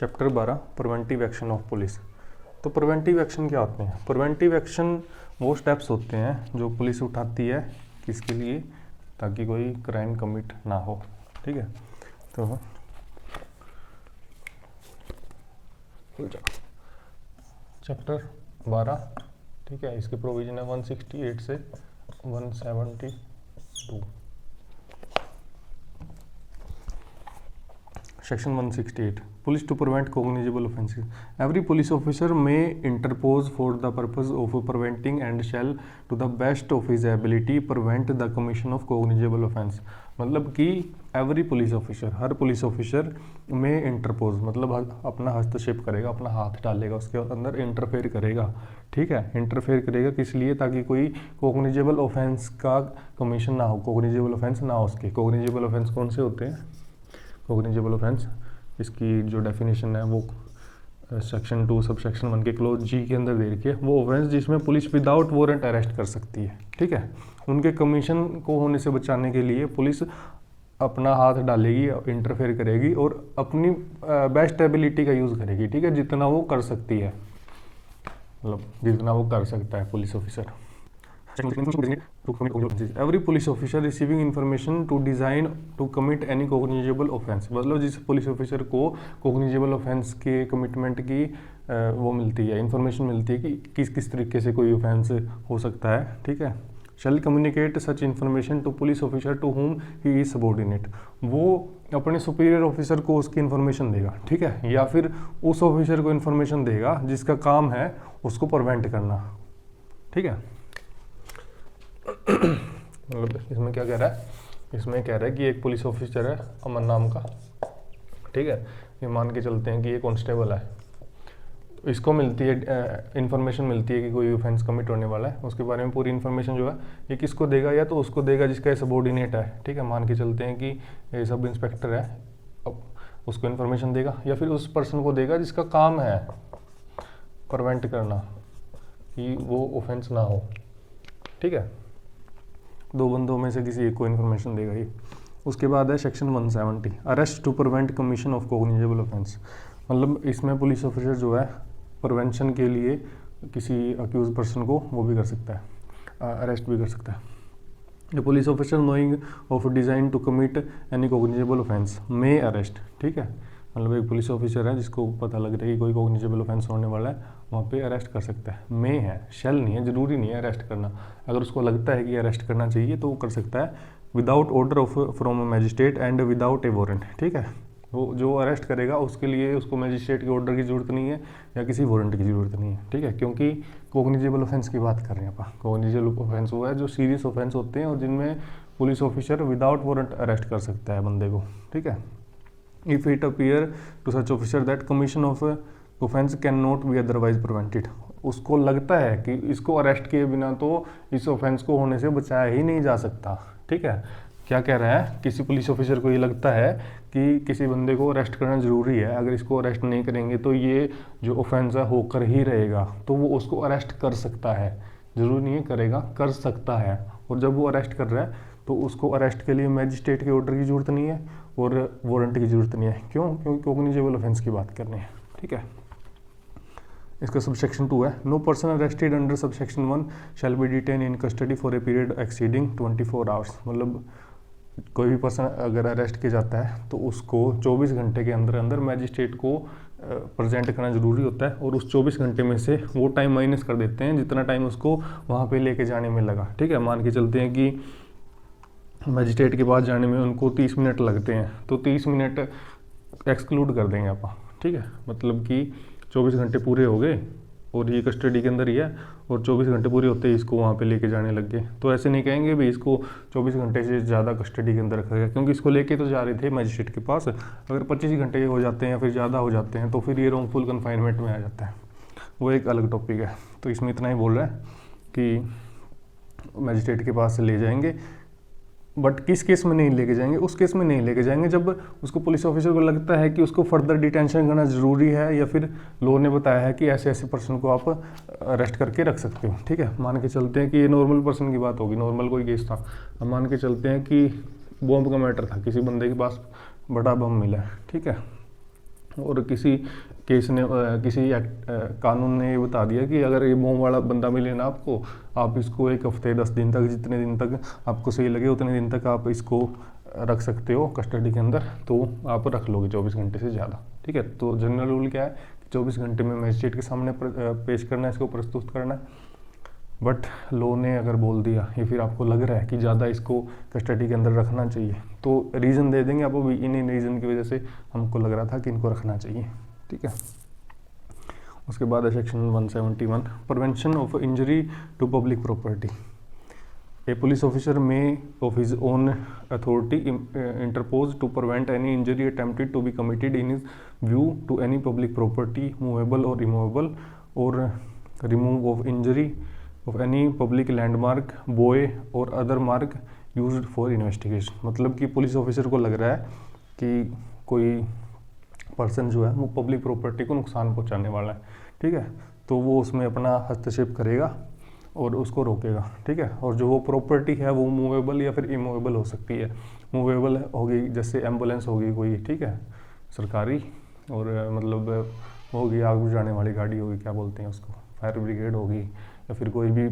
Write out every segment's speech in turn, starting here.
Chapter 12 preventive action of police. तो preventive action क्या होते हैं? प्रिवेंटिव एक्शन वो स्टेप्स होते हैं जो पुलिस उठाती है किसके लिए, ताकि कोई क्राइम कमिट ना हो। ठीक है, तो चैप्टर 12, ठीक है, इसके प्रोविजन है 168 से 172। Section 168. Police to prevent cognizable offences. Every police officer may interpose for the purpose of preventing and shall to the best of his ability prevent the commission of cognizable offence. मतलब कि every police officer, हर police officer में interpose मतलब अपना हस्तक्षेप करेगा, अपना हाथ डालेगा, उसके अंदर इंटरफेयर करेगा। ठीक है, इंटरफेयर करेगा किस लिए? ताकि कोई कोग्निजेबल ऑफेंस का कमीशन ना हो, कोग्निजेबल ऑफेंस ना हो उसके। कोग्निजेबल ऑफेंस कौन से होते हैं? कोग्निजेबल ऑफेंस, इसकी जो डेफिनेशन है वो सेक्शन 2 सब सेक्शन 1 के क्लोज जी के अंदर दे रखी है। वो ऑफेंस जिसमें पुलिस विदाउट वारंट अरेस्ट कर सकती है। ठीक है, उनके कमीशन को होने से बचाने के लिए पुलिस अपना हाथ डालेगी, इंटरफेयर करेगी और अपनी बेस्ट एबिलिटी का यूज़ करेगी। ठीक है, जितना वो कर सकती है, मतलब जितना वो कर सकता है police officer. Every police officer receiving information to design to commit any cognizable offense, मतलब जिस पुलिस ऑफिसर को cognizable offense के कमिटमेंट की वो मिलती है, इंफॉर्मेशन मिलती है कि किस किस तरीके से कोई ऑफेंस हो सकता है। ठीक है, shall communicate such information to police officer to whom he is subordinate, वो अपने सुपीरियर ऑफिसर को उसकी इन्फॉर्मेशन देगा। ठीक है, या फिर उस ऑफिसर को इन्फॉर्मेशन देगा जिसका काम है उसको प्रिवेंट करना। ठीक है, मतलब इसमें क्या कह रहा है? इसमें कह रहा है कि एक पुलिस ऑफिसर है अमन नाम का। ठीक है, ये मान के चलते हैं कि ये कांस्टेबल है, इसको मिलती है इन्फॉर्मेशन मिलती है कि कोई ऑफेंस कमिट होने वाला है। उसके बारे में पूरी इन्फॉर्मेशन जो है ये किसको देगा? या तो उसको देगा जिसका ये सबऑर्डिनेट है। ठीक है, मान के चलते हैं कि ये सब इंस्पेक्टर है, अब उसको इन्फॉर्मेशन देगा, या फिर उस पर्सन को देगा जिसका काम है प्रिवेंट करना कि वो ऑफेंस ना हो। ठीक है, दो बंदों में से किसी एक को इन्फॉर्मेशन देगा ये। उसके बाद है section 170, arrest to prevent commission of cognizable offence. मतलब इसमें पुलिस ऑफिसर जो है प्रिवेंशन के लिए किसी अक्यूज पर्सन को वो भी कर सकता है, अरेस्ट भी कर सकता है। The police officer knowing of design to commit any cognizable offence may arrest. ठीक है, मतलब एक पुलिस ऑफिसर है जिसको पता लग रहा है कि कोई कोग्निजेबल ऑफेंस होने वाला है, वहाँ पे अरेस्ट कर सकता है। मे है, शेल नहीं है, ज़रूरी नहीं है अरेस्ट करना। अगर उसको लगता है कि अरेस्ट करना चाहिए तो वो कर सकता है without order of from a magistrate and without A warrant. ठीक है, वो जो अरेस्ट करेगा उसके लिए उसको मैजिस्ट्रेट के ऑर्डर की ज़रूरत नहीं है या किसी वारंट की ज़रूरत नहीं है। ठीक है, क्योंकि कोग्निजेबल ऑफेंस की बात कर रहे हैं अपन। कोग्निजेबल ऑफेंस वो है जो सीरियस ऑफेंस होते हैं और जिनमें police officer without warrant arrest कर सकता है बंदे को। ठीक है, if it appear to such officer that commission of offense cannot be otherwise prevented, उसको लगता है कि इसको अरेस्ट किए बिना तो इस ऑफेंस को होने से बचाया ही नहीं जा सकता। ठीक है, क्या कह रहा है? किसी पुलिस ऑफिसर को ये लगता है कि किसी बंदे को अरेस्ट करना ज़रूरी है, अगर इसको अरेस्ट नहीं करेंगे तो ये जो ऑफेंस है होकर ही रहेगा, तो वो उसको अरेस्ट कर सकता है। ज़रूरी नहीं है करेगा, कर सकता है। और जब वो अरेस्ट कर रहा है तो उसको अरेस्ट के लिए मैजिस्ट्रेट के ऑर्डर की ज़रूरत नहीं है और वारंट की ज़रूरत नहीं है। क्यों? क्योंकि कोग्निजेबल ऑफेंस की बात करनी है। ठीक है, इसका सबसेक्शन 2 है, no person arrested under subsection 1 shall be detained in custody for a period exceeding 24 hours. मतलब कोई भी पर्सन अगर अरेस्ट किया जाता है तो उसको 24 घंटे के अंदर अंदर मैजिस्ट्रेट को प्रेजेंट करना ज़रूरी होता है, और उस 24 घंटे में से वो टाइम माइनस कर देते हैं जितना टाइम उसको वहाँ पर लेके जाने में लगा। ठीक है, मान के चलते हैं कि मैजिस्ट्रेट के पास जाने में उनको 30 मिनट लगते हैं, तो 30 मिनट एक्सक्लूड कर देंगे आप। ठीक है, मतलब कि 24 घंटे पूरे हो गए और ये कस्टडी के अंदर ही है, और 24 घंटे पूरे होते ही इसको वहाँ पे लेके जाने लग गए। तो ऐसे नहीं कहेंगे भी इसको 24 घंटे से ज़्यादा कस्टडी के अंदर रखा गया, क्योंकि इसको लेके तो जा रहे थे मैजिस्ट्रेट के पास। अगर 25 घंटे हो जाते हैं या फिर ज़्यादा हो जाते हैं तो फिर ये रॉन्गफुल कन्फाइनमेंट में आ जाता है, वो एक अलग टॉपिक है। तो इसमें इतना ही बोल रहा है कि मैजिस्ट्रेट के पास से ले जाएंगे, बट किस केस में नहीं लेके जाएंगे? उस केस में नहीं लेके जाएंगे जब उसको पुलिस ऑफिसर को लगता है कि उसको फर्दर डिटेंशन करना ज़रूरी है, या फिर लॉ ने बताया है कि ऐसे ऐसे पर्सन को आप अरेस्ट करके रख सकते हो। ठीक है, मान के चलते हैं कि ये नॉर्मल पर्सन की बात होगी, नॉर्मल कोई केस था। अब मान के चलते हैं कि बॉम्ब का मैटर था, किसी बंदे के पास बड़ा बम मिला है। ठीक है, और किसी केस ने कानून ने ये बता दिया कि अगर ये बॉम्ब वाला बंदा मिले ना आपको, आप इसको 1 हफ्ते 10 दिन तक, जितने दिन तक आपको सही लगे उतने दिन तक आप इसको रख सकते हो कस्टडी के अंदर, तो आप रख लोगे 24 घंटे से ज़्यादा। ठीक है, तो जनरल रूल क्या है, 24 घंटे में मजिस्ट्रेट के सामने पेश करना है, इसको प्रस्तुत करना है। बट लॉ ने अगर बोल दिया या फिर आपको लग रहा है कि ज़्यादा इसको कस्टडी के अंदर रखना चाहिए, तो रीज़न दे देंगे आपको, इन रीज़न की वजह से हमको लग रहा था कि इनको रखना चाहिए। ठीक है, उसके बाद है section 171, prevention of injury to public property. A police officer may of his own authority interpose to prevent any injury attempted to be committed in his view to any public property, movable or immovable, or remove of injury of any public landmark, buoy or other mark used for investigation। मतलब कि police officer को लग रहा है कि कोई person जो है वो पब्लिक प्रॉपर्टी को नुकसान पहुंचाने वाला है, ठीक है, तो वो उसमें अपना हस्तक्षेप करेगा और उसको रोकेगा। ठीक है, और जो वो प्रॉपर्टी है वो मूवेबल या फिर इमूवेबल हो सकती है। मूवेबल होगी जैसे एम्बुलेंस होगी कोई, ठीक है, सरकारी, और मतलब होगी आग बुझाने वाली गाड़ी होगी, क्या बोलते हैं उसको, फायर ब्रिगेड होगी, या फिर कोई भी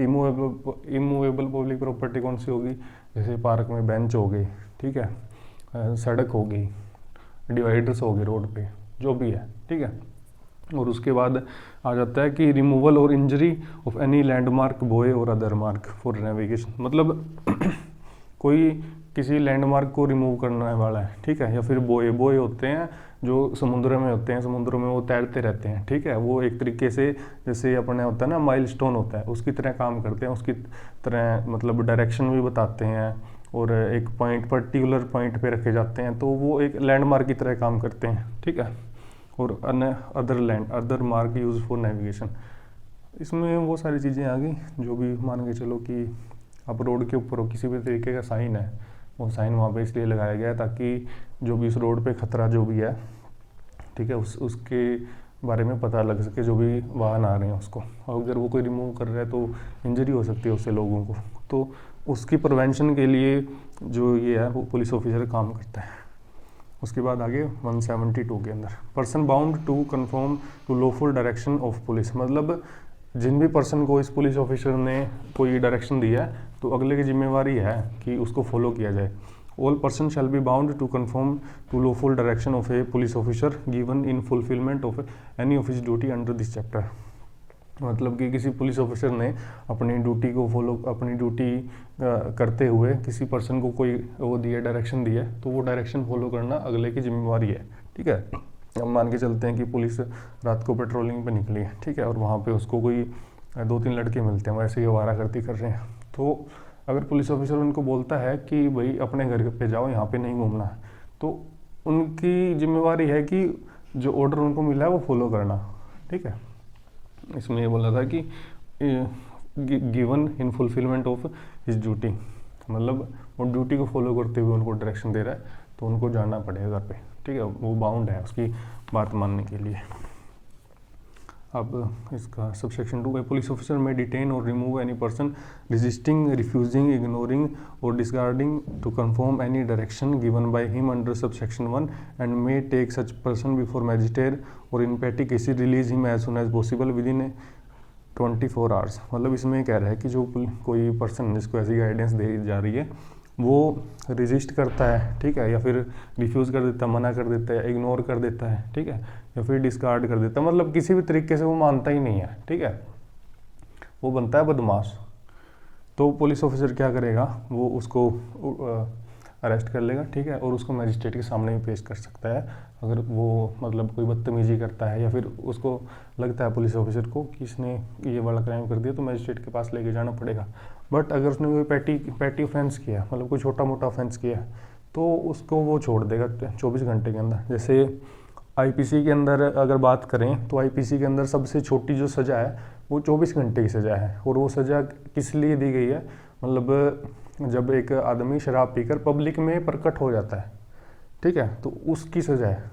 इमूवेबल पब्लिक प्रॉपर्टी कौन सी होगी, जैसे पार्क में बेंच हो गई, ठीक है, सड़क होगी, डिवाइडर्स होगी रोड पे, जो भी है। ठीक है, और उसके बाद आ जाता है कि रिमूवल और इंजरी ऑफ एनी लैंडमार्क, बोए और अदर मार्क फॉर नेविगेशन। मतलब कोई किसी लैंडमार्क को रिमूव करने वाला है, ठीक है, या फिर बोए होते हैं जो समुद्र में होते हैं, समुद्रों में वो तैरते रहते हैं। ठीक है, वो एक तरीके से जैसे अपने होता है ना माइलस्टोन होता है, उसकी तरह काम करते हैं, उसकी तरह मतलब डायरेक्शन भी बताते हैं, और एक पॉइंट पर्टिकुलर पॉइंट पे रखे जाते हैं, तो वो एक लैंडमार्क की तरह काम करते हैं। ठीक है, और other mark use for navigation, इसमें वो सारी चीज़ें आ गई जो भी मान के चलो कि आप रोड के ऊपर हो, किसी भी तरीके का साइन है, वो साइन वहाँ पे इसलिए लगाया गया है ताकि जो भी उस रोड पे खतरा जो भी है, ठीक है, उसके बारे में पता लग सके जो भी वाहन आ रहे हैं उसको, और अगर वो कोई रिमूव कर रहा है तो इंजरी हो सकती है उससे लोगों को, तो उसकी प्रिवेंशन के लिए जो ये है वो पुलिस ऑफिसर काम करता है। उसके बाद आगे 172 के अंदर, person bound to conform to lawful direction of police. मतलब जिन भी पर्सन को इस पुलिस ऑफिसर ने कोई डायरेक्शन दिया है तो अगले की जिम्मेवारी है कि उसको फॉलो किया जाए। All person shall be bound to conform to lawful direction of a police officer given in fulfilment of any office duty under this chapter. मतलब कि किसी पुलिस ऑफिसर ने अपनी ड्यूटी को अपनी ड्यूटी करते हुए किसी पर्सन को कोई वो दिया, डायरेक्शन दिया, तो वो डायरेक्शन फॉलो करना अगले की जिम्मेवारी है। ठीक है, अब मान के चलते हैं कि पुलिस रात को पेट्रोलिंग पे निकली है, ठीक है, और वहाँ पे उसको कोई 2-3 लड़के मिलते हैं, वैसे ही आवारागर्दी कर रहे हैं, तो अगर पुलिस ऑफिसर उनको बोलता है कि भाई अपने घर पे जाओ, यहाँ पे नहीं घूमना है, तो उनकी जिम्मेवारी है कि जो ऑर्डर उनको मिला है वो फॉलो करना। ठीक है, इसमें ये बोला था कि given in fulfilment of his duty, मतलब वो ड्यूटी को फॉलो करते हुए उनको डायरेक्शन दे रहा है तो उनको जाना पड़ेगा घर पे। ठीक है, वो बाउंड है उसकी बात मानने के लिए। अब इसका सबसेक्शन 2 है, पुलिस ऑफिसर में डिटेन और remove any person resisting, refusing, ignoring और disregarding to conform any direction given by him under subsection 1 and may take such person before magistrate और in petty cases release him as soon as possible within 24 hours. मतलब इसमें कह रहा है कि जो कोई पर्सन जिसको ऐसी गाइडेंस दी जा रही है वो रेजिस्ट करता है, ठीक है, या फिर रिफ्यूज़ कर देता है, मना कर देता है, इग्नोर कर देता है, ठीक है, या फिर डिस्कार्ड कर देता है, मतलब किसी भी तरीके से वो मानता ही नहीं है, ठीक है, वो बनता है बदमाश, तो पुलिस ऑफिसर क्या करेगा, वो उसको अरेस्ट कर लेगा, ठीक है, और उसको मजिस्ट्रेट के सामने भी पेश कर सकता है अगर वो मतलब कोई बदतमीजी करता है या फिर उसको लगता है पुलिस ऑफिसर को कि इसने ये वाला क्राइम कर दिया तो मजिस्ट्रेट के पास लेके जाना पड़ेगा। बट अगर उसने कोई पैटी ऑफेंस किया, मतलब कोई छोटा मोटा ऑफेंस किया, तो उसको वो छोड़ देगा 24 घंटे के अंदर। जैसे आईपीसी के अंदर अगर बात करें तो आईपीसी के अंदर सबसे छोटी जो सज़ा है वो 24 घंटे की सज़ा है, और वो सज़ा किस लिए दी गई है, मतलब जब एक आदमी शराब पीकर पब्लिक में प्रकट हो जाता है, ठीक है, तो उसकी सज़ा है।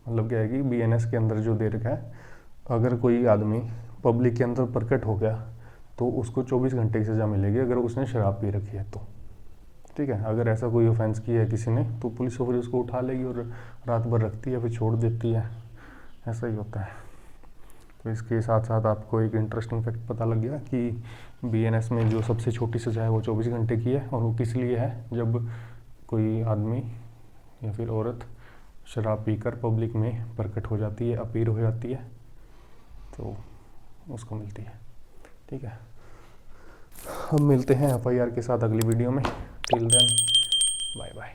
मतलब क्या है कि बीएनएस के अंदर जो दे रखा है, अगर कोई आदमी पब्लिक के अंदर प्रकट हो गया तो उसको 24 घंटे की सज़ा मिलेगी अगर उसने शराब पी रखी है तो। ठीक है। अगर ऐसा कोई ऑफेंस किया है किसी ने तो पुलिस फिर उसको उठा लेगी और रात भर रखती है, फिर छोड़ देती है, ऐसा ही होता है। तो इसके साथ साथ आपको एक इंटरेस्टिंग फैक्ट पता लग गया कि BNS में जो सबसे छोटी सज़ा है वो 24 घंटे की है, और वो किस लिए है, जब कोई आदमी या फिर औरत शराब पीकर पब्लिक में प्रकट हो जाती है, अपीयर हो जाती है, तो उसको मिलती है। ठीक है, हम मिलते हैं FIR के साथ अगली वीडियो में। Till then bye bye.